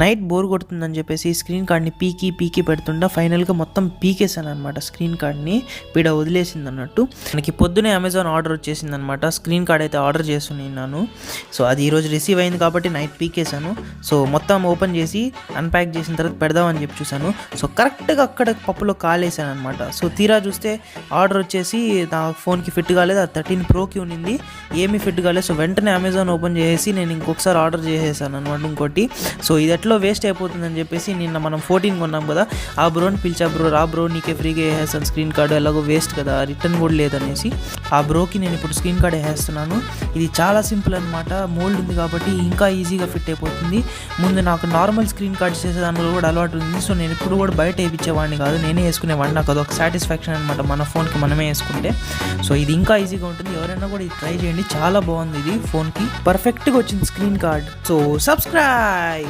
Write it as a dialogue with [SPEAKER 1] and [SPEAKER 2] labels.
[SPEAKER 1] Night bore కొడుతుందని చెప్పేసి screen కార్డ్ని పీకి పెడుతుండా ఫైనల్గా మొత్తం పీకేసాను అనమాట. స్క్రీన్ కార్డ్ని పీడ వదిలేసింది అన్నట్టు. మనకి పొద్దునే అమెజాన్ ఆర్డర్ వచ్చేసింది అనమాట. స్క్రీన్ కార్డ్ అయితే ఆర్డర్ చేస్తున్నాను. సో అది ఈరోజు రిసీవ్ అయింది కాబట్టి నైట్ పీకేసాను. సో మొత్తం ఓపెన్ చేసి అన్ప్యాక్ చేసిన తర్వాత పెడదామని చెప్పి చూసాను. సో కరెక్ట్గా అక్కడ పప్పులో కాలేసాను అనమాట. సో తీరా చూస్తే ఆర్డర్ వచ్చేసి నా ఫోన్కి ఫిట్ కాలేదు. అది 13 ప్రోకి ఉన్నింది, ఏమీ ఫిట్ కాలేదు. సో వెంటనే అమెజాన్ ఓపెన్ చేసి నేను ఇంకొకసారి ఆర్డర్ చేసేసాను అనమాట ఇంకోటి. సో ఇది ఎట్లో వేస్ట్ అయిపోతుందని చెప్పేసి నిన్న మనం 14 కొన్నాం కదా, ఆ బ్రోని పిలిచా, బ్రో నీకే ఫ్రీగా వేసేస్తాను స్క్రీన్ కార్డు, ఎలాగో వేస్ట్ కదా, రిటర్న్ కూడా లేదనేసి ఆ బ్రోకి నేను ఇప్పుడు స్క్రీన్ కార్డ్ వేసేస్తున్నాను. ఇది చాలా సింపుల్ అనమాట. మోల్డ్ ఉంది కాబట్టి ఇంకా ఈజీగా ఫిట్ అయిపోతుంది. ముందు నాకు నార్మల్ స్క్రీన్ కార్డ్ చేసేదానిలో కూడా అలవాటు ఉంది. సో నేను ఇప్పుడు కూడా బయట వేయించేవాడిని కాదు, నేనే వేసుకునేవాడిని. నాకు అదొక సాటిస్ఫాక్షన్ అనమాట, మన ఫోన్కి మనమే వేసుకుంటే. సో ఇది ఇంకా ఈజీగా ఉంటుంది. ఎవరైనా కూడా ఇది ట్రై చేయండి, చాలా బాగుంది. ఇది ఫోన్కి పర్ఫెక్ట్గా వచ్చింది స్క్రీన్ కార్డ్. So subscribe.